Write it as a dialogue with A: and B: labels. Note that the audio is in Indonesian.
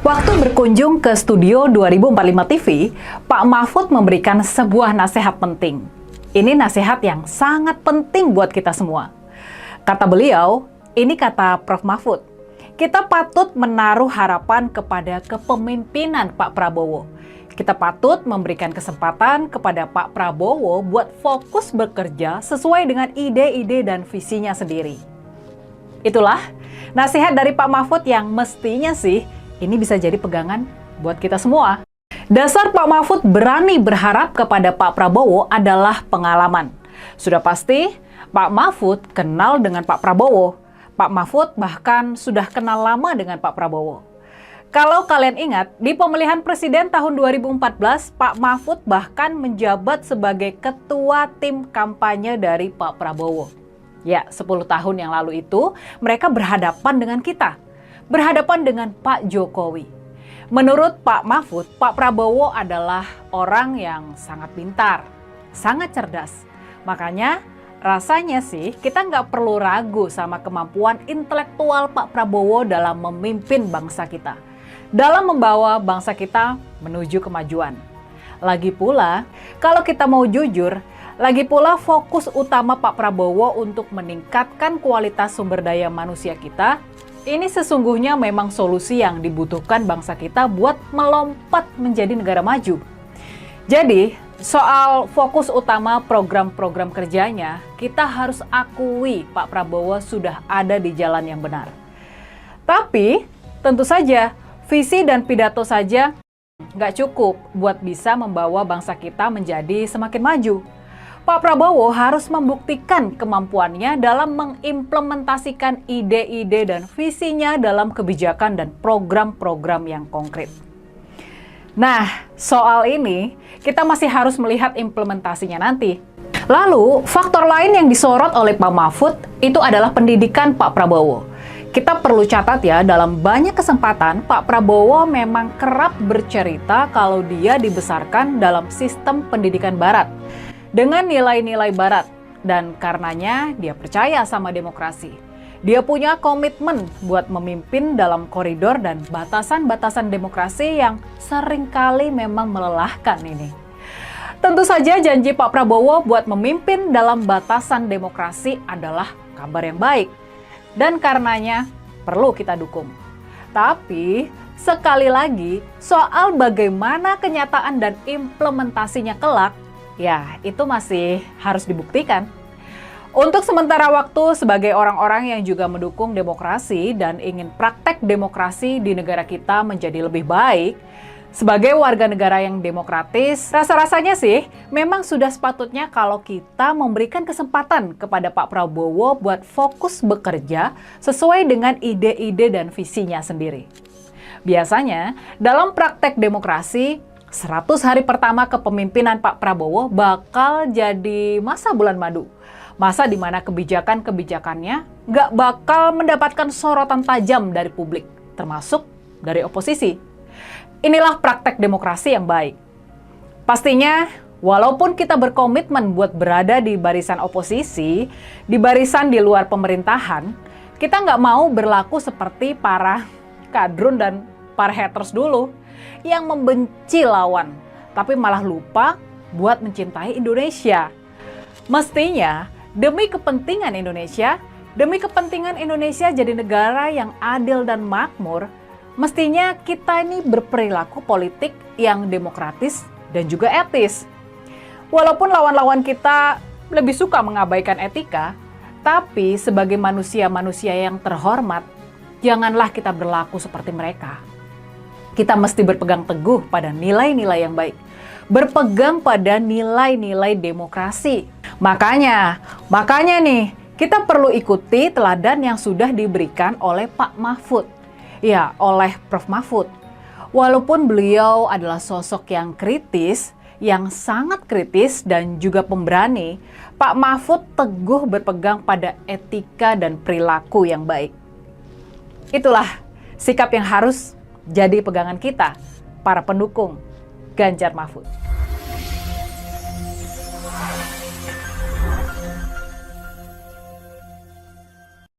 A: Waktu berkunjung ke studio 2045 TV, Pak Mahfud memberikan sebuah nasihat penting. Ini nasihat yang sangat penting buat kita semua. Kata beliau, ini kata Prof. Mahfud, kita patut menaruh harapan kepada kepemimpinan Pak Prabowo. Kita patut memberikan kesempatan kepada Pak Prabowo buat fokus bekerja sesuai dengan ide-ide dan visinya sendiri. Itulah nasihat dari Pak Mahfud yang mestinya sih ini bisa jadi pegangan buat kita semua. Dasar Pak Mahfud berani berharap kepada Pak Prabowo adalah pengalaman. Sudah pasti Pak Mahfud kenal dengan Pak Prabowo. Pak Mahfud bahkan sudah kenal lama dengan Pak Prabowo. Kalau kalian ingat, di pemilihan presiden tahun 2014, Pak Mahfud bahkan menjabat sebagai ketua tim kampanye dari Pak Prabowo. Ya, 10 tahun yang lalu itu mereka berhadapan dengan kita. Berhadapan dengan Pak Jokowi. Menurut Pak Mahfud, Pak Prabowo adalah orang yang sangat pintar, sangat cerdas. Makanya rasanya sih kita nggak perlu ragu sama kemampuan intelektual Pak Prabowo dalam memimpin bangsa kita. Dalam membawa bangsa kita menuju kemajuan. Lagi pula, kalau kita mau jujur, lagi pula fokus utama Pak Prabowo untuk meningkatkan kualitas sumber daya manusia kita, ini sesungguhnya memang solusi yang dibutuhkan bangsa kita buat melompat menjadi negara maju. Jadi, soal fokus utama program-program kerjanya, kita harus akui Pak Prabowo sudah ada di jalan yang benar. Tapi, tentu saja, visi dan pidato saja nggak cukup buat bisa membawa bangsa kita menjadi semakin maju. Pak Prabowo harus membuktikan kemampuannya dalam mengimplementasikan ide-ide dan visinya dalam kebijakan dan program-program yang konkret. Nah, soal ini kita masih harus melihat implementasinya nanti. Lalu, faktor lain yang disorot oleh Pak Mahfud itu adalah pendidikan Pak Prabowo. Kita perlu catat ya, dalam banyak kesempatan Pak Prabowo memang kerap bercerita kalau dia dibesarkan dalam sistem pendidikan Barat dengan nilai-nilai Barat, dan karenanya dia percaya sama demokrasi. Dia punya komitmen buat memimpin dalam koridor dan batasan-batasan demokrasi yang seringkali memang melelahkan ini. Tentu saja janji Pak Prabowo buat memimpin dalam batasan demokrasi adalah kabar yang baik, dan karenanya perlu kita dukung. Tapi sekali lagi, soal bagaimana kenyataan dan implementasinya kelak, ya, itu masih harus dibuktikan. Untuk sementara waktu, sebagai orang-orang yang juga mendukung demokrasi dan ingin praktek demokrasi di negara kita menjadi lebih baik, sebagai warga negara yang demokratis, rasa-rasanya sih memang sudah sepatutnya kalau kita memberikan kesempatan kepada Pak Prabowo buat fokus bekerja sesuai dengan ide-ide dan visinya sendiri. Biasanya, dalam praktek demokrasi, 100 hari pertama kepemimpinan Pak Prabowo bakal jadi masa bulan madu. Masa di mana kebijakan-kebijakannya nggak bakal mendapatkan sorotan tajam dari publik, termasuk dari oposisi. Inilah praktek demokrasi yang baik. Pastinya, walaupun kita berkomitmen buat berada di barisan oposisi, di barisan di luar pemerintahan, kita nggak mau berlaku seperti para kadrun dan para haters dulu, yang membenci lawan, tapi malah lupa buat mencintai Indonesia. Mestinya, demi kepentingan Indonesia jadi negara yang adil dan makmur, mestinya kita ini berperilaku politik yang demokratis dan juga etis. Walaupun lawan-lawan kita lebih suka mengabaikan etika, tapi sebagai manusia-manusia yang terhormat, janganlah kita berlaku seperti mereka. Kita mesti berpegang teguh pada nilai-nilai yang baik. Berpegang pada nilai-nilai demokrasi. Makanya nih, kita perlu ikuti teladan yang sudah diberikan oleh Pak Mahfud. Ya, oleh Prof. Mahfud. Walaupun beliau adalah sosok yang kritis, yang sangat kritis dan juga pemberani, Pak Mahfud teguh berpegang pada etika dan perilaku yang baik. Itulah sikap yang harus jadi pegangan kita, para pendukung Ganjar Mahfud.